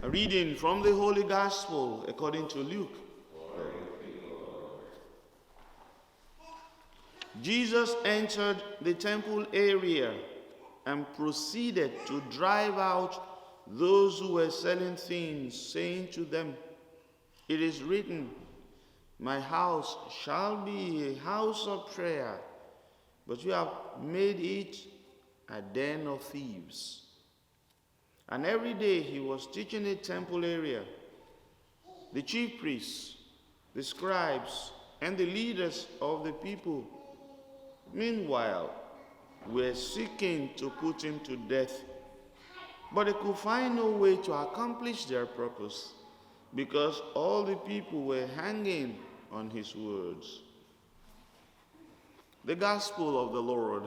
A reading from the Holy Gospel according to Luke. Jesus entered the temple area and proceeded to drive out those who were selling things, saying to them, "It is written, my house shall be a house of prayer, but you have made it a den of thieves." And every day he was teaching the temple area. The chief priests, the scribes, and the leaders of the people, meanwhile, were seeking to put him to death. But they could find no way to accomplish their purpose, because all the people were hanging on his words. The Gospel of the Lord.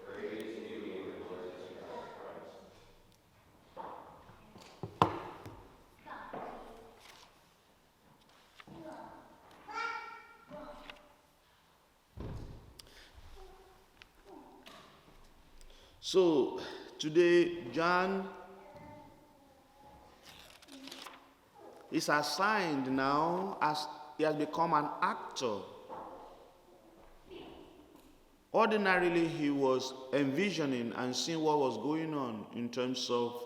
Praise to you, Lord Jesus Christ. So, today, John is assigned now as he has become an actor. Ordinarily, he was envisioning and seeing what was going on in terms of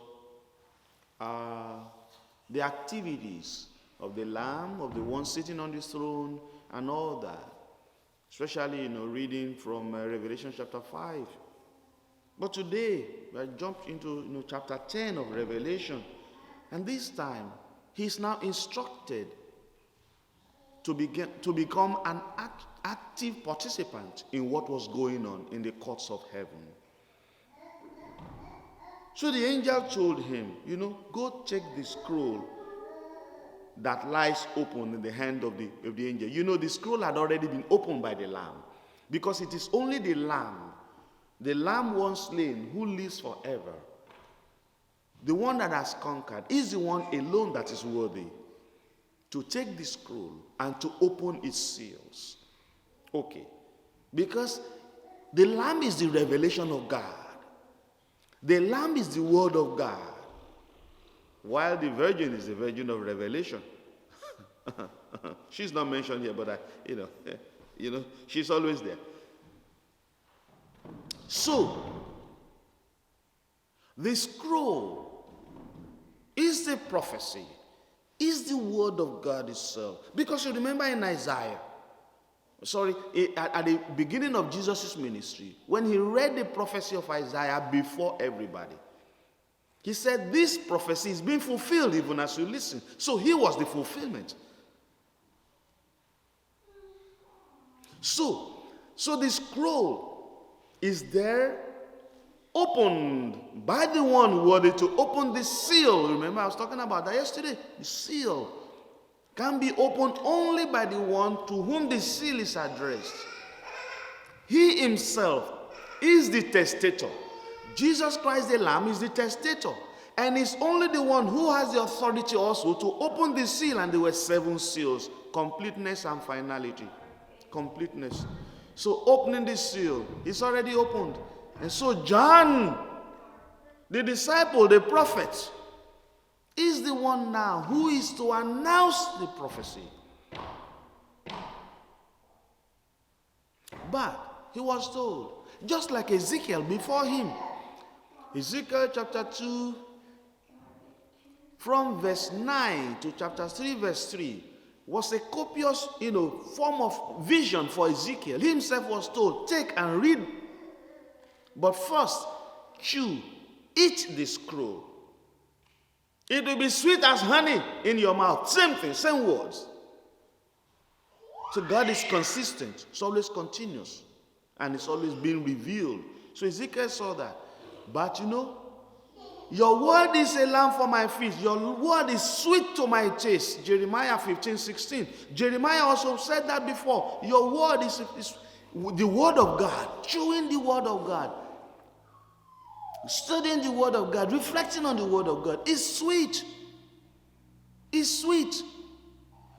the activities of the Lamb, of the one sitting on the throne, and all that. Especially, reading from Revelation chapter 5. But today, we have jumped into chapter 10 of Revelation. And this time, he is now instructed to become an active participant in what was going on in the courts of heaven. So the angel told him, go take the scroll that lies open in the hand of the angel. The scroll had already been opened by the Lamb, because it is only the Lamb once slain, who lives forever. The one that has conquered is the one alone that is worthy to take the scroll and to open its seals. Okay. Because the Lamb is the revelation of God. The Lamb is the word of God. While the virgin is the virgin of revelation. She's not mentioned here, but she's always there. So, the scroll is the prophecy, is the word of God itself. Because you remember in Isaiah, at the beginning of Jesus' ministry, when he read the prophecy of Isaiah before everybody, he said, this prophecy is being fulfilled even as you listen. So he was the fulfillment. So the scroll is there, opened by the one worthy to open the seal. Remember, I was talking about that yesterday. The seal can be opened only by the one to whom the seal is addressed. He himself is the testator. Jesus Christ the Lamb is the testator. And is only the one who has the authority also to open the seal. And there were 7 seals. Completeness and finality. Completeness. So opening the seal, it's already opened. And so John, the disciple, the prophet, is the one now who is to announce the prophecy. But he was told, just like Ezekiel before him, Ezekiel chapter 2, from verse 9 to chapter 3, verse 3, was a copious, form of vision for Ezekiel. He himself was told, take and read. But first, chew, eat the scroll. It will be sweet as honey in your mouth. Same thing, same words. So God is consistent. It's always continuous. And it's always being revealed. So Ezekiel saw that. But your word is a lamp for my feet. Your word is sweet to my taste. Jeremiah 15:16. Jeremiah also said that before. Your word is the word of God. Chewing the word of God. Studying the word of God. Reflecting on the word of God. It's sweet. It's sweet.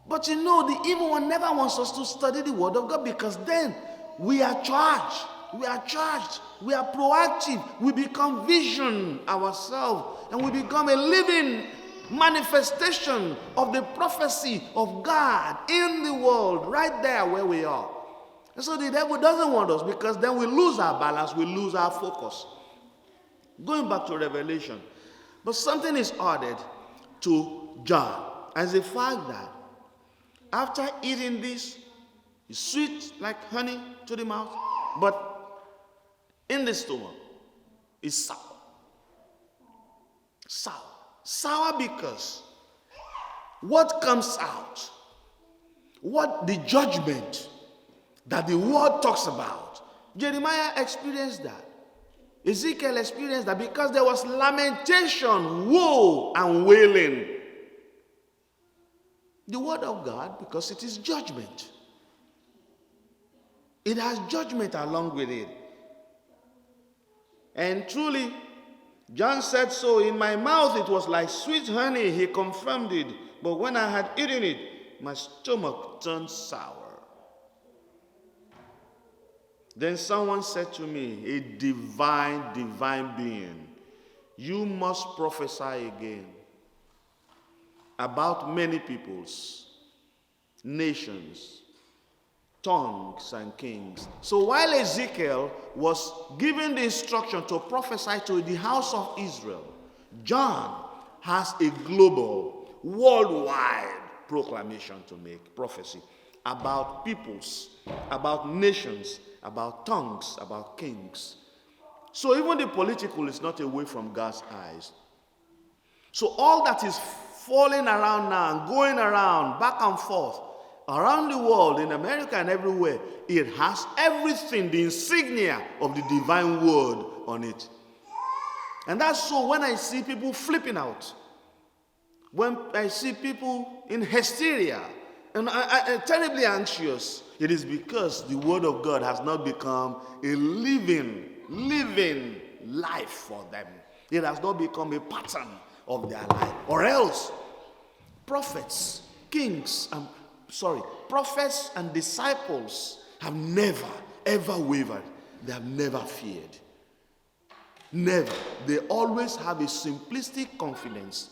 But the evil one never wants us to study the word of God, because then we are charged. We are charged. We are proactive. We become vision ourselves. And we become a living manifestation of the prophecy of God in the world, right there where we are. And so the devil doesn't want us, because then we lose our balance, we lose our focus. Going back to Revelation, but something is added to John, as the fact that after eating this, it's sweet like honey to the mouth, but in the stomach, it's sour. Sour. Sour because what comes out, what the judgment that the word talks about, Jeremiah experienced that. Ezekiel experienced that, because there was lamentation, woe, and wailing. The word of God, because it is judgment. It has judgment along with it. And truly, John said, so in my mouth it was like sweet honey, he confirmed it. But when I had eaten it, my stomach turned sour. Then someone said to me, a divine being, you must prophesy again about many peoples, nations, tongues, and kings. So while Ezekiel was given the instruction to prophesy to the house of Israel, John has a global, worldwide proclamation to make, prophecy about peoples, about nations, about tongues, about kings. So even the political is not away from God's eyes. So all that is falling around now and going around back and forth around the world, in America and everywhere, it has everything, the insignia of the divine word on it. And that's so when I see people flipping out, when I see people in hysteria and terribly anxious, it is because the word of God has not become a living life for them. It has not become a pattern of their life. Or else, prophets and disciples have never, ever wavered. They have never feared. Never. They always have a simplistic confidence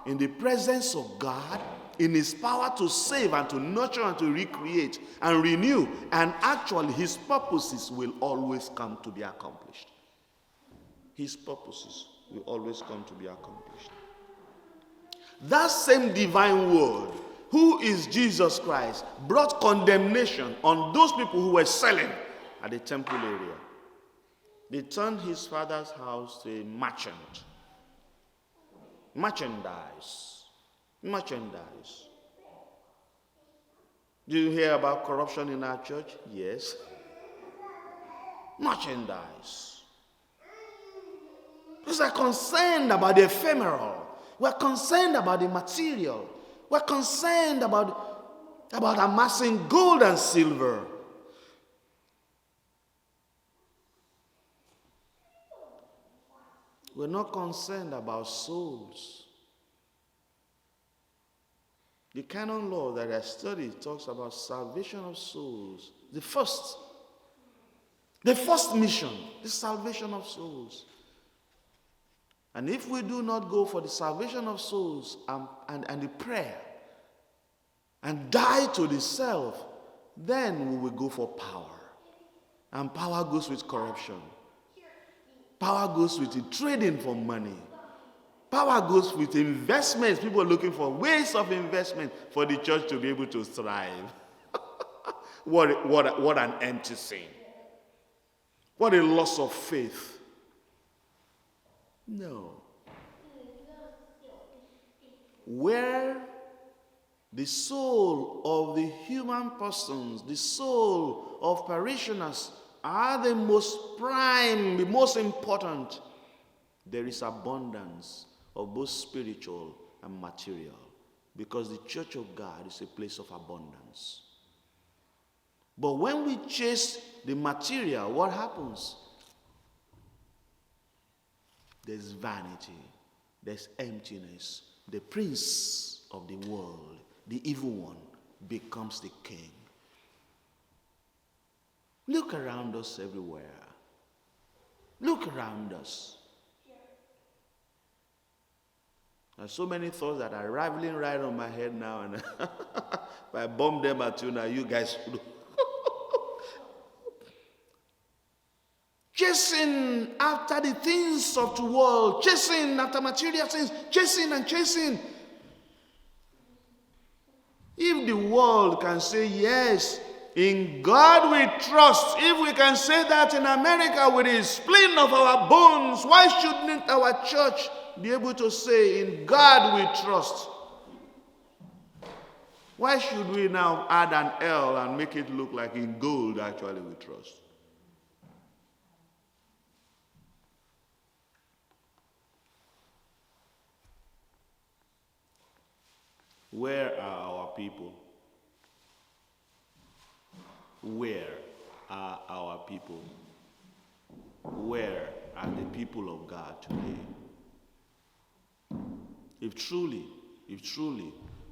in the presence of God, in his power to save and to nurture and to recreate and renew. And actually, his purposes will always come to be accomplished. His purposes will always come to be accomplished. That same divine word, who is Jesus Christ, brought condemnation on those people who were selling at the temple area. They turned his father's house to a merchandise. Do you hear about corruption in our church? Yes. Merchandise. Because we're concerned about the ephemeral. We're concerned about the material. We're concerned about amassing gold and silver. We're not concerned about souls. The canon law that I studied talks about salvation of souls. The first mission, the salvation of souls. And if we do not go for the salvation of souls and the prayer and die to the self, then we will go for power. And power goes with corruption. Power goes with the trading for money. Power goes with investments. People are looking for ways of investment for the church to be able to thrive. What an empty thing. What a loss of faith. No. Where the soul of the human persons, the soul of parishioners are the most prime, the most important, there is abundance of both spiritual and material, because the church of God is a place of abundance. But when we chase the material, what happens? There's vanity, there's emptiness. The prince of the world, the evil one, becomes the king. Look around us everywhere. Look around us. There's so many thoughts that are raveling right on my head now, and if I bomb them at you now, you guys would. Chasing after the things of the world, chasing after material things, chasing and chasing. If the world can say yes, in God we trust, if we can say that in America with the splitting of our bones, why shouldn't our church be able to say, in God we trust? Why should we now add an L and make it look like in gold actually we trust? Where are our people? Where are our people? Where are the people of God today? If truly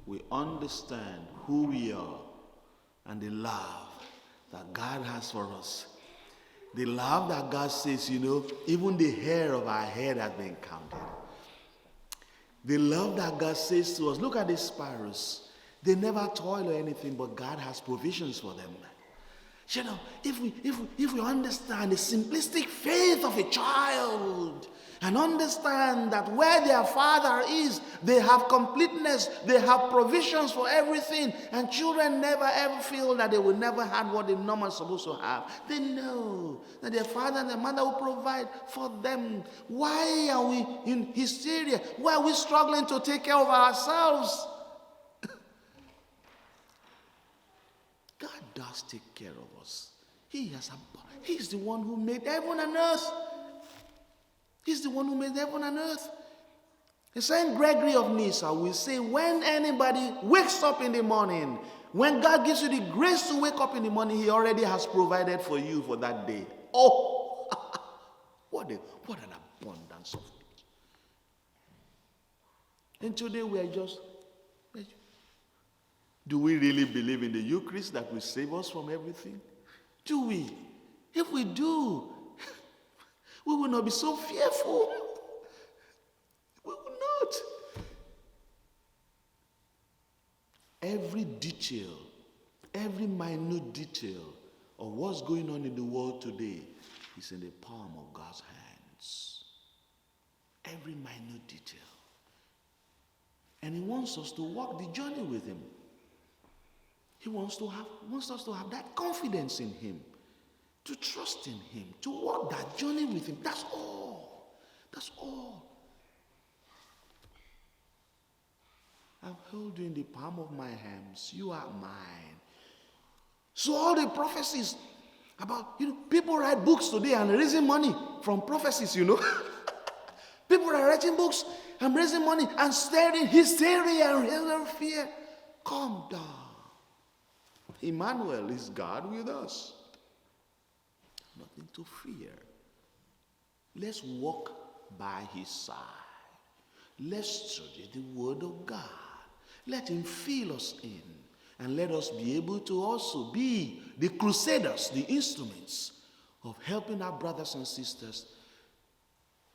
we understand who we are and the love that God has for us, the love that God says, even the hair of our head has been counted. The love that God says to us, look at the sparrows. They never toil or anything, but God has provisions for them. If we understand the simplistic faith of a child and understand that where their father is, they have completeness, they have provisions for everything, and children never ever feel that they will never have what they normally supposed to have. They know that their father and their mother will provide for them. Why are we in hysteria? Why are we struggling to take care of ourselves? God does take care of us. He's the one who made heaven and earth. He's the one who made heaven and earth. The Saint Gregory of Nyssa will say, when anybody wakes up in the morning, when God gives you the grace to wake up in the morning, he already has provided for you for that day. Oh, what an abundance of it. And today we are just, do we really believe in the Eucharist that will save us from everything? Do we? If we do, we will not be so fearful. We will not. Every detail, every minute detail of what's going on in the world today is in the palm of God's hands. Every minute detail. And he wants us to walk the journey with him. He wants us to have that confidence in him, to trust in him, to walk that journey with him. That's all. That's all. I've held you in the palm of my hands. You are mine. So all the prophecies about, people write books today and raising money from prophecies, People are writing books and raising money and staring hysteria and fear. Calm down. Emmanuel is God with us. Nothing to fear. Let's walk by his side. Let's study the word of God. Let him fill us in. And let us be able to also be the crusaders, the instruments of helping our brothers and sisters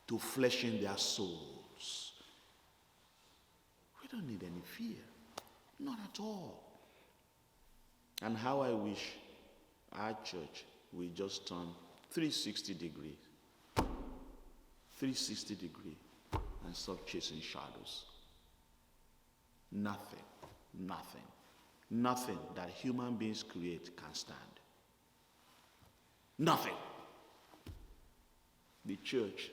to flesh in their souls. We don't need any fear. Not at all. And how I wish our church will just turn 360 degrees. 360 degrees and stop chasing shadows. Nothing that human beings create can stand. Nothing. The church.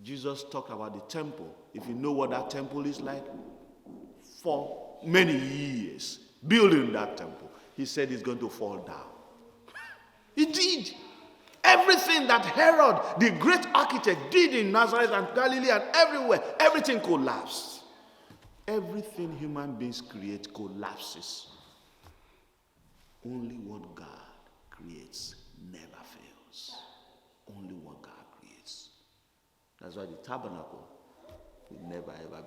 Jesus talked about the temple. If you know what that temple is like, for many years, building that temple, he said it's going to fall down. He did. Everything that Herod, the great architect, did in Nazareth and Galilee and everywhere, everything collapsed. Everything human beings create collapses. Only what God creates never fails. Only what God creates. That's why the tabernacle will never ever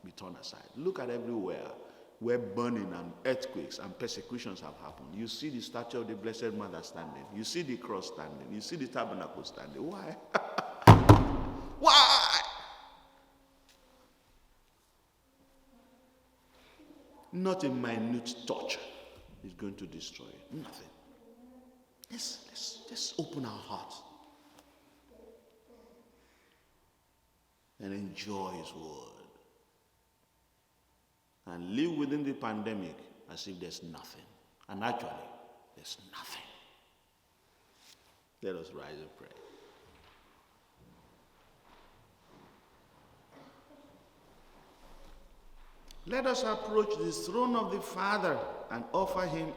be turned aside. Look at everywhere where burning and earthquakes and persecutions have happened. You see the statue of the Blessed Mother standing. You see the cross standing. You see the tabernacle standing. Why? Why? Not a minute touch is going to destroy it. Nothing. Let's open our hearts and enjoy His word. And live within the pandemic as if there's nothing. And actually, there's nothing. Let us rise and pray. Let us approach the throne of the Father and offer Him